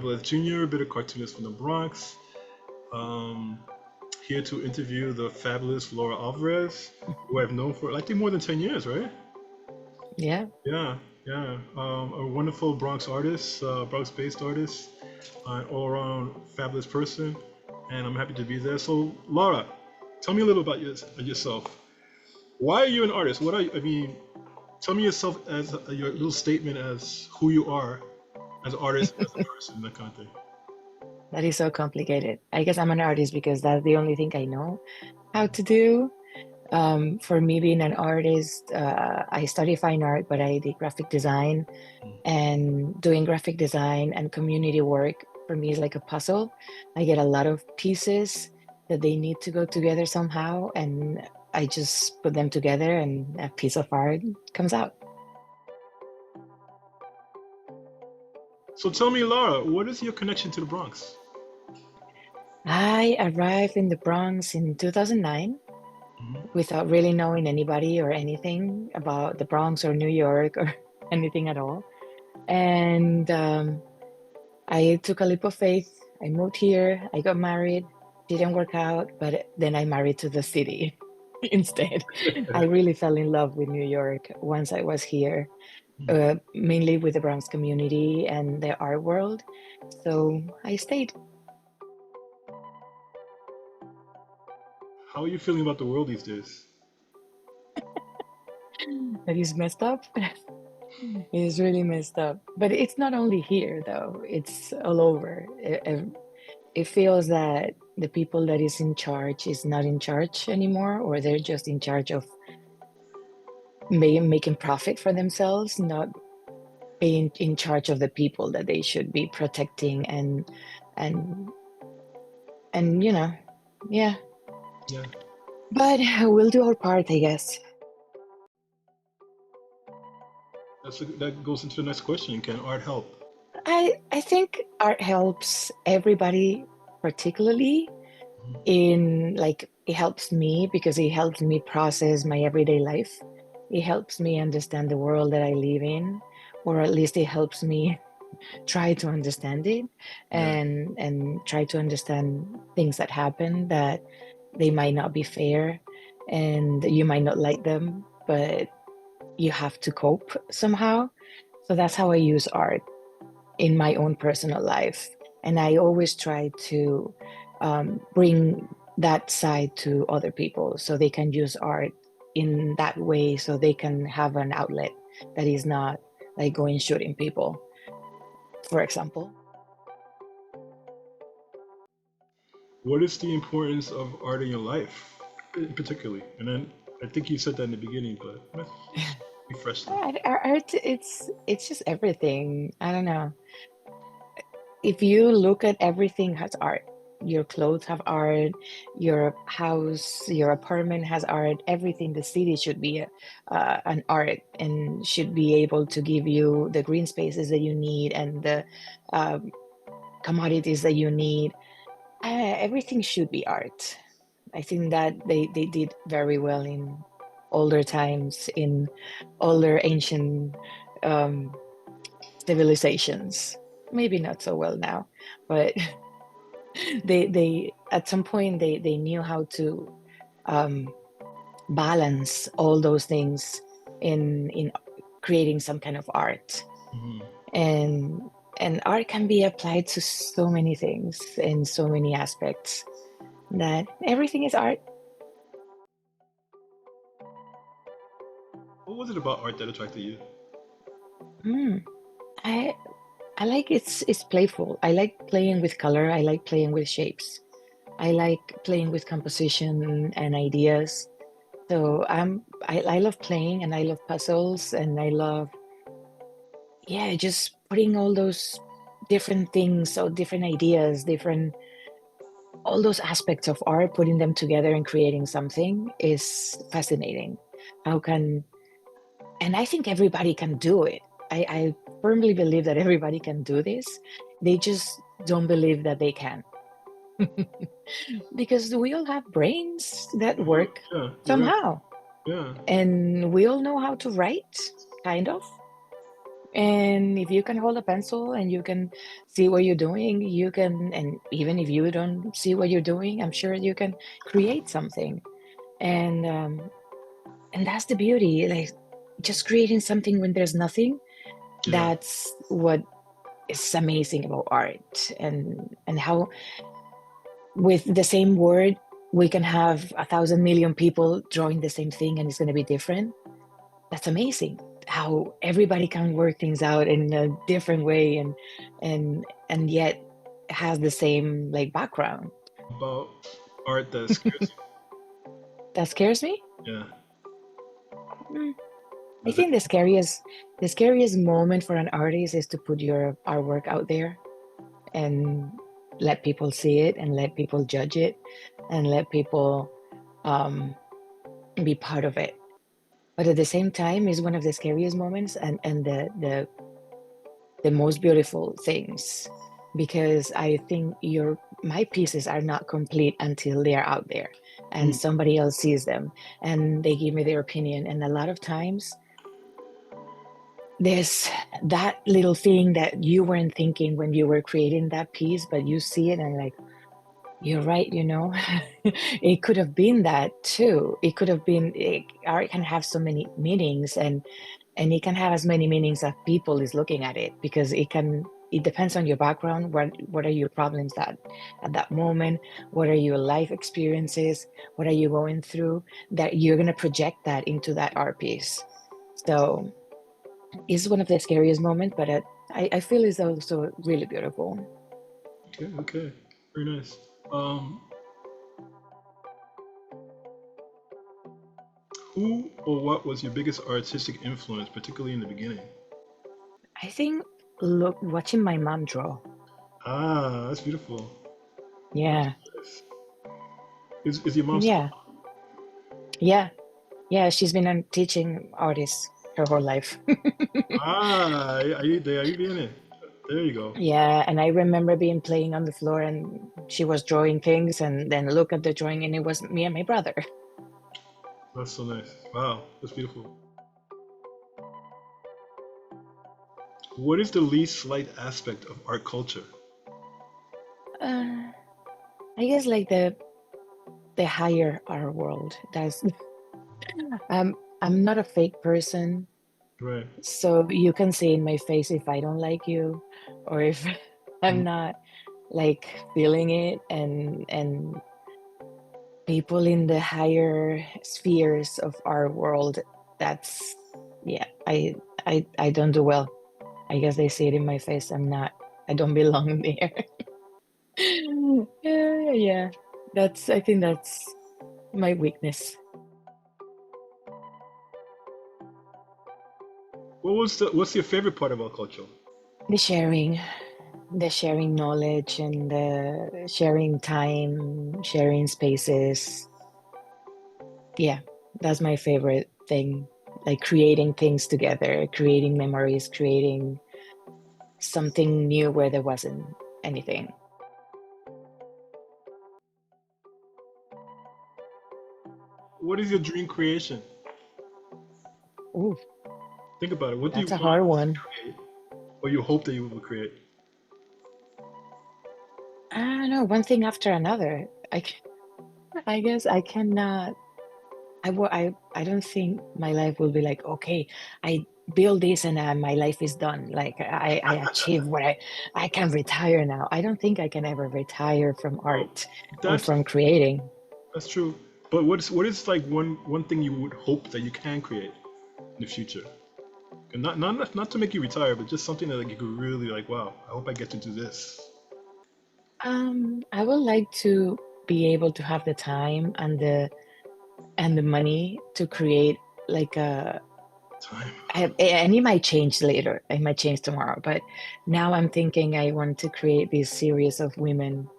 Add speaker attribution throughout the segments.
Speaker 1: Velez Jr., a bit of cartoonist from the Bronx. Um, Here to interview the fabulous Laura Alvarez, who I've known for I think more than 10 years, right?
Speaker 2: Yeah.
Speaker 1: Yeah, yeah. A wonderful Bronx artist, Bronx-based artist, an all-around fabulous person, and I'm happy to be there. So, Laura, tell me a little about yourself. Why are you an artist? What are you, I mean, tell me yourself as your little statement as who you are as an artist, as a person, that kind of thing.
Speaker 2: That is so complicated. I guess I'm an artist because that's the only thing I know how to do. For me, being an artist, I study fine art, but I did graphic design, and doing graphic design and community work for me is like a puzzle. I get a lot of pieces that they need to go together somehow, and I just put them together, and a piece of art comes out.
Speaker 1: So tell me, Laura, what is your connection to the Bronx?
Speaker 2: I arrived in the Bronx in 2009
Speaker 1: Mhm.
Speaker 2: without really knowing anybody or anything about the Bronx or New York or anything at all. And I took a leap of faith. I moved here. I got married. Didn't work out, but then I married to the city instead. I really fell in love with New York once I was here, mainly with the Bronx community and the art world. So I stayed.
Speaker 1: How are you feeling about the world these days?
Speaker 2: That is messed up. It is really messed up. But it's not only here, though. It's all over. It feels that the people that is in charge is not in charge anymore, or they're just in charge of making profit for themselves, not being in charge of the people that they should be protecting and you know, yeah.
Speaker 1: Yeah,
Speaker 2: But we'll do our part, I guess.
Speaker 1: that goes into the next question. Can art help?
Speaker 2: I think art helps everybody, particularly in like it helps me because it helps me process my everyday life. It helps me understand the world that I live in, or at least it helps me try to understand it
Speaker 1: Yeah,
Speaker 2: and try to understand things that happen that they might not be fair and you might not like them, but you have to cope somehow. So that's how I use art in my own personal life. And I always try to bring that side to other people so they can use art in that way so they can have an outlet that is not like going shooting people, for example.
Speaker 1: what is the importance of art in your life, particularly? And then I think you said that in the beginning, but let's just refresh that.
Speaker 2: Art, it's just everything. I don't know. If you look at everything has art. Your clothes have art, your house, your apartment has art, everything. The city should be an art and should be able to give you the green spaces that you need and the um, commodities that you need. Everything should be art. I think that they did very well in older times, in older ancient um, civilizations. Maybe not so well now, but they at some point they knew how to um, balance all those things in creating some kind of art.
Speaker 1: Hmm.
Speaker 2: and and art can be applied to so many things in so many aspects that everything is art.
Speaker 1: What was it about art that attracted you?
Speaker 2: mm. I I like it's playful. I like playing with color. I like playing with shapes. I like playing with composition and ideas. So I love playing and I love puzzles and I love, yeah, just putting all those different things or different ideas, different all those aspects of art, putting them together and creating something is fascinating. How can and I think everybody can do it. I firmly believe that everybody can do this. They just don't believe that they can. Because we all have brains that work
Speaker 1: Yeah, you're right.
Speaker 2: somehow.
Speaker 1: Yeah,
Speaker 2: And we all know how to write, kind of. And if you can hold a pencil and you can see what you're doing, you can, and even if you don't see what you're doing, I'm sure you can create something. And that's the beauty, like just creating something when there's nothing.
Speaker 1: Yeah.
Speaker 2: That's what is amazing about art, and how with the same word we can have 1,000 million people drawing the same thing and it's going to be different. That's amazing how everybody can work things out in a different way, and yet has the same like background.
Speaker 1: About art that scares
Speaker 2: That scares me.
Speaker 1: you. Yeah.
Speaker 2: Mm, I
Speaker 1: Does it?
Speaker 2: think the scariest moment for an artist is to put your artwork out there and let people see it and let people judge it and let people um, be part of it. But at the same time, is one of the scariest moments, and the most beautiful things, because I think my pieces are not complete until they are out there and
Speaker 1: Mm.
Speaker 2: somebody else sees them and they give me their opinion. And a lot of times there's that little thing that you weren't thinking when you were creating that piece, but you see it and like, you're right, it could have been that too. It could have been, art can have so many meanings, and it can have as many meanings as people is looking at it, because it depends on your background. What are your problems that at that moment? What are your life experiences? What are you going through that you're going to project that into that art piece? So it's one of the scariest moments, but I feel it's also really beautiful.
Speaker 1: Okay. Okay. Very nice. Um, who or what was your biggest artistic influence, particularly in the beginning?
Speaker 2: I think, look, watching my mom draw.
Speaker 1: Ah, that's beautiful. That's
Speaker 2: Yeah.
Speaker 1: nice. Is your mom still?
Speaker 2: Yeah. Yeah. Yeah. She's been a teaching artist her whole life.
Speaker 1: Ah, are you being it? There you go.
Speaker 2: Yeah, and I remember being playing on the floor and she was drawing things, and then look at the drawing and it was me and my brother.
Speaker 1: That's so nice. Wow, that's beautiful. What is the least slight aspect of art culture?
Speaker 2: Uh, I guess like the higher art world. That's I'm not a fake person,
Speaker 1: Right.
Speaker 2: so you can see in my face if I don't like you, or if I'm
Speaker 1: Mm.
Speaker 2: not like feeling it, and people in the higher spheres of our world, that's, yeah, I don't do well. I guess they see it in my face. I don't belong there. Yeah, yeah. I think that's my weakness.
Speaker 1: What's your favorite part of our culture?
Speaker 2: The sharing, the sharing knowledge, and the sharing time, sharing spaces. Yeah, that's my favorite thing. Like creating things together, creating memories, creating something new where there wasn't anything.
Speaker 1: What is your dream creation?
Speaker 2: Ooh,
Speaker 1: Think about it. What do you
Speaker 2: that's a
Speaker 1: want
Speaker 2: hard
Speaker 1: to
Speaker 2: one.
Speaker 1: create, or you hope that you will create?
Speaker 2: I don't know, one thing after another. I guess I cannot. I don't think my life will be like, okay, I build this and my life is done. Like I achieve what I can retire now. I don't think I can ever retire from
Speaker 1: Oh,
Speaker 2: art or
Speaker 1: that's
Speaker 2: from creating.
Speaker 1: that's true. But what is like one thing you would hope that you can create in the future? And not to make you retire, but just something that like, you could really like. Wow, I hope I get to do this.
Speaker 2: I would like to be able to have the time and the money to create like
Speaker 1: Time.
Speaker 2: and it might change later. It might change tomorrow, but now I'm thinking I want to create this series of women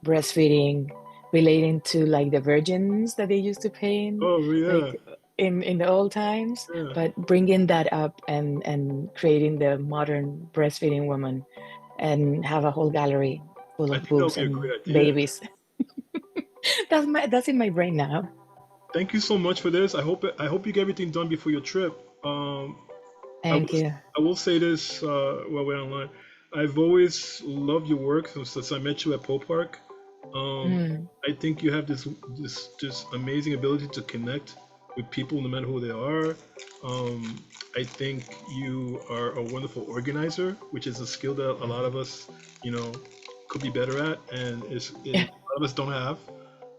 Speaker 2: breastfeeding, relating to like the virgins that they used to paint,
Speaker 1: Oh yeah,
Speaker 2: like in the old times,
Speaker 1: yeah.
Speaker 2: but bringing that up and creating the modern breastfeeding woman, and have a whole gallery full
Speaker 1: I
Speaker 2: of
Speaker 1: think that would
Speaker 2: boobs
Speaker 1: be a
Speaker 2: and
Speaker 1: great idea.
Speaker 2: babies. That's in my brain now.
Speaker 1: Thank you so much for this. I hope you get everything done before your trip. I will,
Speaker 2: Thank you.
Speaker 1: I will say this while we're online. I've always loved your work since I met you at Poe Park. Um,
Speaker 2: Mm.
Speaker 1: I think you have this amazing ability to connect with people no matter who they are. I think you are a wonderful organizer, which is a skill that a lot of us, you know, could be better at, and a lot of us don't have.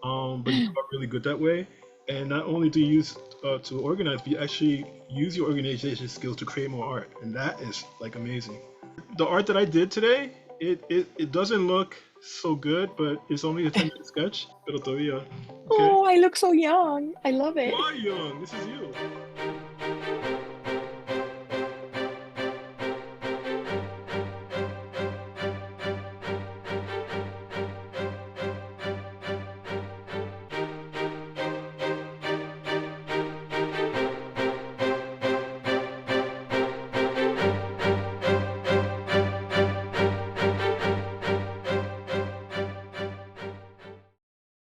Speaker 1: But you are really good that way. And not only do you use to organize, but you actually use your organization skills to create more art, and that is like amazing. The art that I did today, it doesn't look so good, but it's only a 10-minute sketch. Pero todavía, okay?
Speaker 2: Oh, I look so young. I love
Speaker 1: You
Speaker 2: it.
Speaker 1: are young. This is you.